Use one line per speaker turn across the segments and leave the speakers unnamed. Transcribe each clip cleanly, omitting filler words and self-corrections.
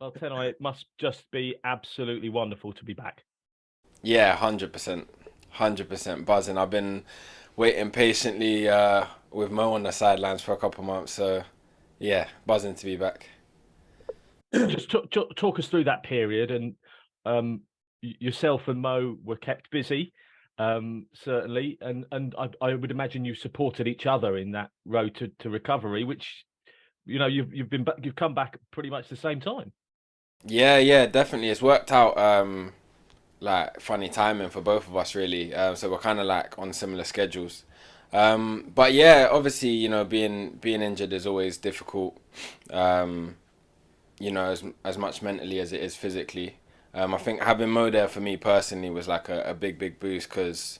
Well, Tenai, it must just be absolutely wonderful to be back.
Yeah, 100%. 100% buzzing. I've been waiting patiently with Mo on the sidelines for a couple months. So, yeah, buzzing to be back.
Just talk us through that period, and um, yourself and Mo were kept busy, certainly, and I would imagine you supported each other in that road to recovery, which you've come back pretty much the same time.
Yeah, yeah, definitely. It's worked out like funny timing for both of us, really. So we're kind of like on similar schedules. But yeah, obviously, being injured is always difficult. Um, as much mentally as it is physically. I think having Mo there for me personally was like a big boost because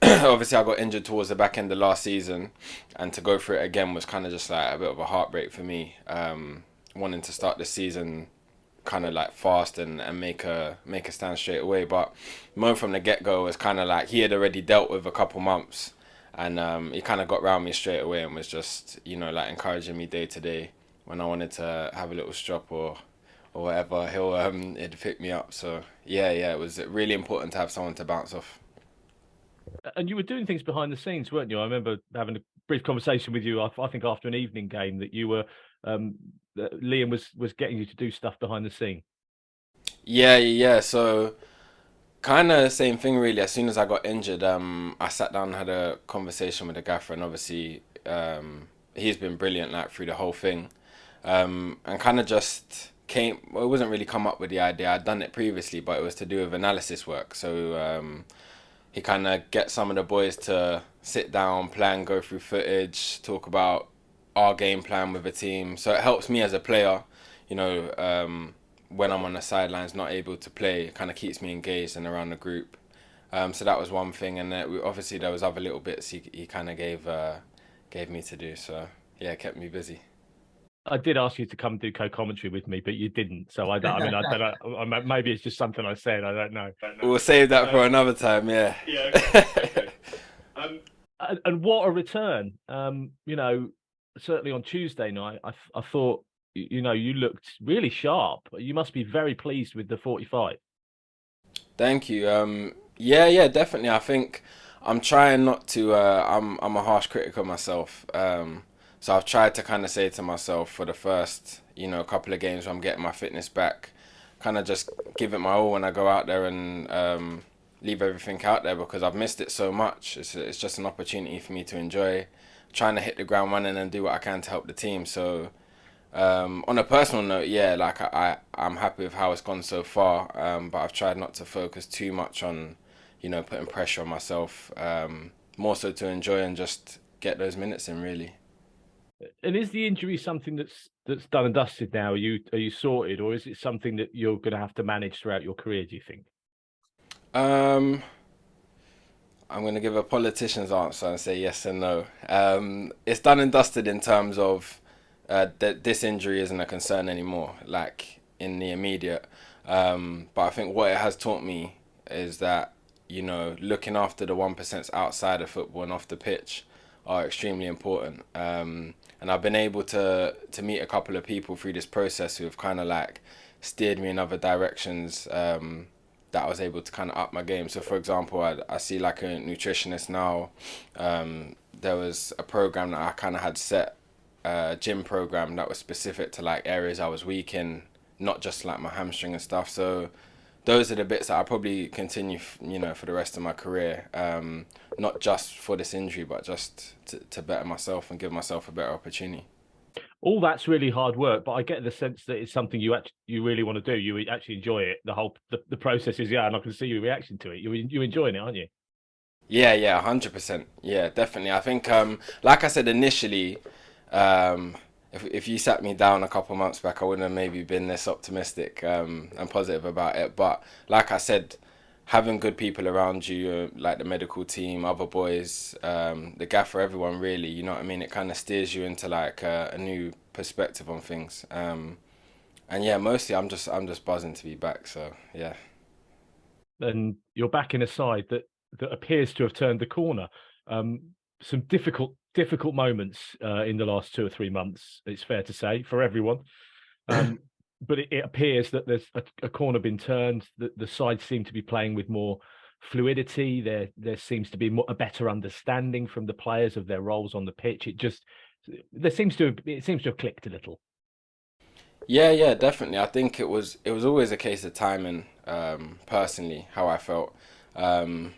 obviously I got injured towards the back end of last season, and to go through it again was kind of just like a bit of a heartbreak for me. Wanting to start the season kind of like fast and make a stand straight away, but Mo from the get go was kind of like he had already dealt with a couple months, and he kind of got around me straight away and was just like encouraging me day to day when I wanted to have a little strop or whatever. He'd pick me up. So yeah, it was really important to have someone to bounce off.
And you were doing things behind the scenes, weren't you? I remember having a brief conversation with you. I think after an evening game that you were um, that Liam was getting you to do stuff behind the scene.
Yeah. So kind of same thing really. As soon as I got injured, I sat down and had a conversation with the gaffer, and obviously, he's been brilliant like through the whole thing, and kind of just came. Well, it wasn't really come up with the idea. I'd done it previously, but it was to do with analysis work. So he kind of gets some of the boys to sit down, plan, go through footage, talk about our game plan with the team. So it helps me as a player, you know, when I'm on the sidelines, not able to play. It kind of keeps me engaged and around the group. So that was one thing, and obviously there was other little bits he kind of gave me to do. So yeah, it kept me busy.
I did ask you to come do co-commentary with me, but you didn't. So I mean, I don't know. Maybe it's just something I said. I don't know.
We'll save that for
Um,
another time. Yeah.
yeah. Okay. Okay. Um, and what a return. Certainly on Tuesday night, I thought you looked really sharp. You must be very pleased with the 45.
Thank you. Yeah, definitely. I think I'm trying not to. I'm a harsh critic of myself. So I've tried to kind of say to myself for the first, couple of games where I'm getting my fitness back, kind of just give it my all when I go out there and leave everything out there because I've missed it so much. It's just an opportunity for me to enjoy, trying to hit the ground running and do what I can to help the team. So on a personal note, yeah, like I'm happy with how it's gone so far. But I've tried not to focus too much on, putting pressure on myself. More so to enjoy and just get those minutes in, really.
And is the injury something that's done and dusted now? Are you sorted, or is it something that you're going to have to manage throughout your career? Do you think?
Um, I'm gonna give a politician's answer and say yes and no. It's done and dusted in terms of that this injury isn't a concern anymore, like in the immediate. But I think what it has taught me is that looking after the 1% outside of football and off the pitch are extremely important. And I've been able to meet a couple of people through this process who've kind of like steered me in other directions. That I was able to kind of up my game. So, for example, I see like a nutritionist now. There was a program that I kind of had set, a gym program that was specific to like areas I was weak in, not just like my hamstring and stuff. So, those are the bits that I probably continue, for the rest of my career. Not just for this injury, but just to better myself and give myself a better opportunity.
All that's really hard work, but I get the sense that it's something you really want to do. You actually enjoy it. The process is, yeah, and I can see your reaction to it. You enjoying it, aren't you?
Yeah, 100%. Yeah, definitely. I think, like I said initially, if you sat me down a couple months back, I wouldn't have maybe been this optimistic and positive about it. But like I said, having good people around you, like the medical team, other boys, the gaffer, everyone really, you know what I mean? It kind of steers you into like a new perspective on things. And yeah, mostly I'm just buzzing to be back. So yeah.
And you're back in a side that appears to have turned the corner. Some difficult moments in the last 2 or 3 months. It's fair to say for everyone. Um, but it appears that there's a corner been turned. That the sides seem to be playing with more fluidity. There seems to be a better understanding from the players of their roles on the pitch. It seems to have clicked a little.
Yeah, yeah, definitely. I think it was always a case of timing. Personally, how I felt. Um,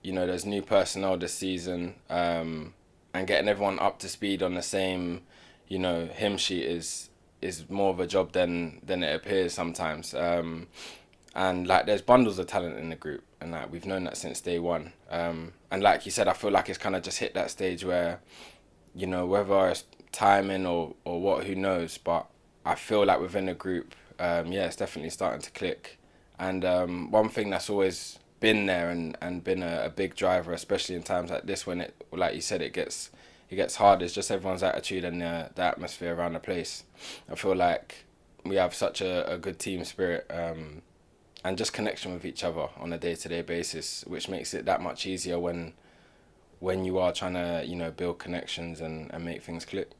there's new personnel this season, and getting everyone up to speed on the same, hymn sheet is more of a job than it appears sometimes. And like, there's bundles of talent in the group, and like we've known that since day one. And like you said, I feel like it's kind of just hit that stage where, whether it's timing or what, who knows, but I feel like within the group, yeah, it's definitely starting to click. And one thing that's always been there and been a big driver, especially in times like this when it, like you said, it gets hard, is just everyone's attitude and the atmosphere around the place. I feel like we have such a good team spirit, and just connection with each other on a day-to-day basis, which makes it that much easier when you are trying to, build connections and make things click.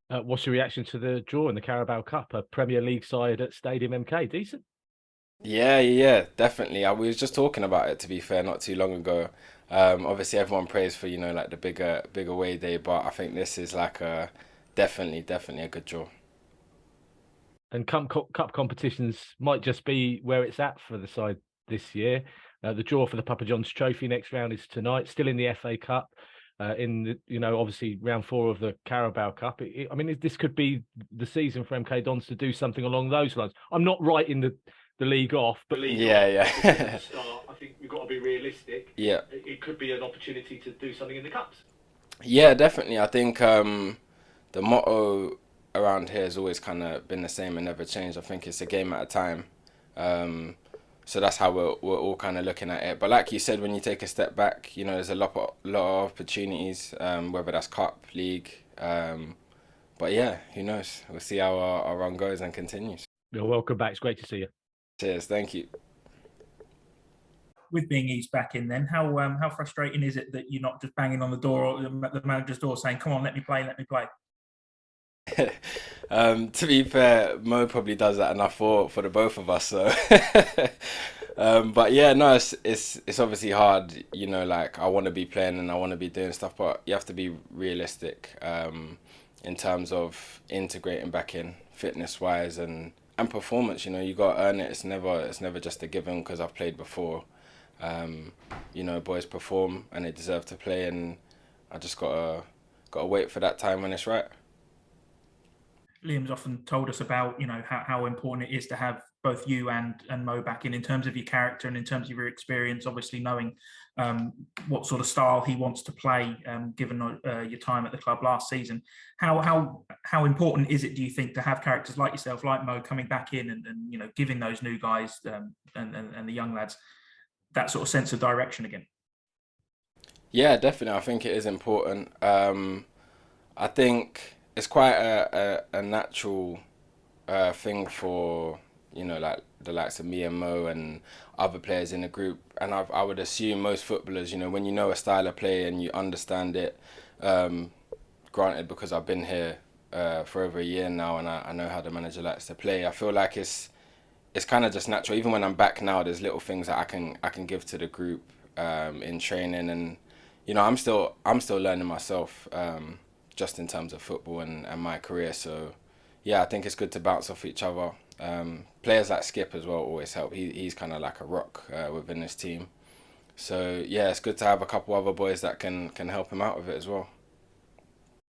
What's your reaction to the draw in the Carabao Cup? A Premier League side at Stadium MK, decent.
Yeah, yeah, definitely. We was just talking about it, to be fair, not too long ago. Obviously, everyone prays for, like the bigger away day, but I think this is like a definitely a good draw.
And cup competitions might just be where it's at for the side this year. The draw for the Papa John's Trophy next round is tonight. Still in the FA Cup. In the, obviously round four of the Carabao Cup. I mean, this could be the season for MK Dons to do something along those lines. I'm not writing the league off, but
Yeah, yeah.
start, I think we've got to be realistic.
Yeah.
It could be an opportunity to do something in the cups.
Yeah, definitely. I think the motto around here has always kind of been the same and never changed. I think it's a game at a time. Um, so that's how we're all kind of looking at it. But like you said, when you take a step back, there's a lot of opportunities, whether that's cup, league. But yeah, who knows? We'll see how our run goes and continues.
You're welcome back. It's great to see you.
Cheers. Thank you.
With being eased back in, then how frustrating is it that you're not just banging on the door or the manager's door saying, "Come on, let me play, let me play"?
To be fair, Mo probably does that enough for the both of us. So, but yeah, no, it's obviously hard. Like, I want to be playing and I want to be doing stuff, but you have to be realistic, in terms of integrating back in fitness wise and performance. You got to earn it. It's never just a given because I've played before. Boys perform and they deserve to play, and I just gotta wait for that time when it's right.
Liam's often told us about how important it is to have both you and Mo back in terms of your character and in terms of your experience. Obviously, knowing what sort of style he wants to play, given your time at the club last season. How important is it, do you think, to have characters like yourself, like Mo, coming back in and giving those new guys and the young lads that sort of sense of direction again?
Yeah, definitely. I think it is important. I think it's quite a natural thing for like the likes of me and Mo and other players in the group, and I would assume most footballers, when you know a style of play and you understand it. Granted, because I've been here for over a year now, and I know how the manager likes to play. I feel like it's kind of just natural. Even when I'm back now, there's little things that I can give to the group in training, and I'm still learning myself, just in terms of football and my career. So yeah, I think it's good to bounce off each other. Players like Skip as well always help. He's kind of like a rock within this team. So yeah, it's good to have a couple other boys that can help him out with it as well.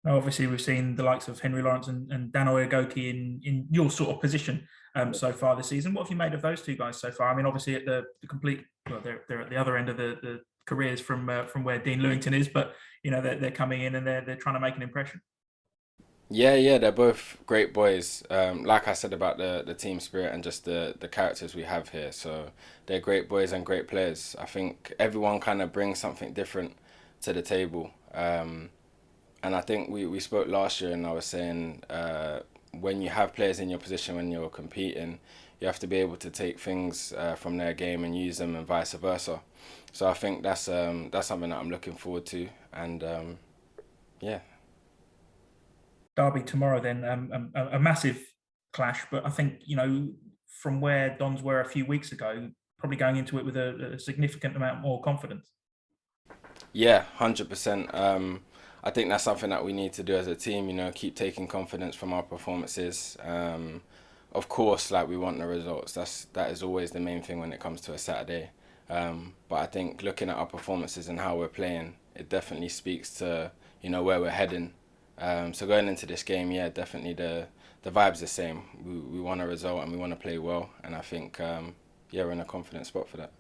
Now, obviously, we've seen the likes of Henry Lawrence and Dan Oyegoki in your sort of position so far this season. What have you made of those two guys so far? I mean, obviously, at the complete, well, they're at the other end of the careers from where Dean Lewington is, but they're coming in and they're trying to make an impression.
Yeah, yeah, they're both great boys. Like I said about the team spirit and just the characters we have here. So they're great boys and great players. I think everyone kind of brings something different to the table. And I think we spoke last year, and I was saying, when you have players in your position when you're competing, you have to be able to take things from their game and use them, and vice versa. So I think that's something that I'm looking forward to, and yeah.
Derby tomorrow, then a massive clash, but I think, from where Dons were a few weeks ago, probably going into it with a significant amount more confidence.
Yeah, 100%. I think that's something that we need to do as a team, keep taking confidence from our performances. Of course, like, we want the results. That is always the main thing when it comes to a Saturday. But I think looking at our performances and how we're playing, it definitely speaks to, where we're heading. So going into this game, yeah, definitely the vibe's the same. We want a result and we want to play well. And I think, yeah, we're in a confident spot for that.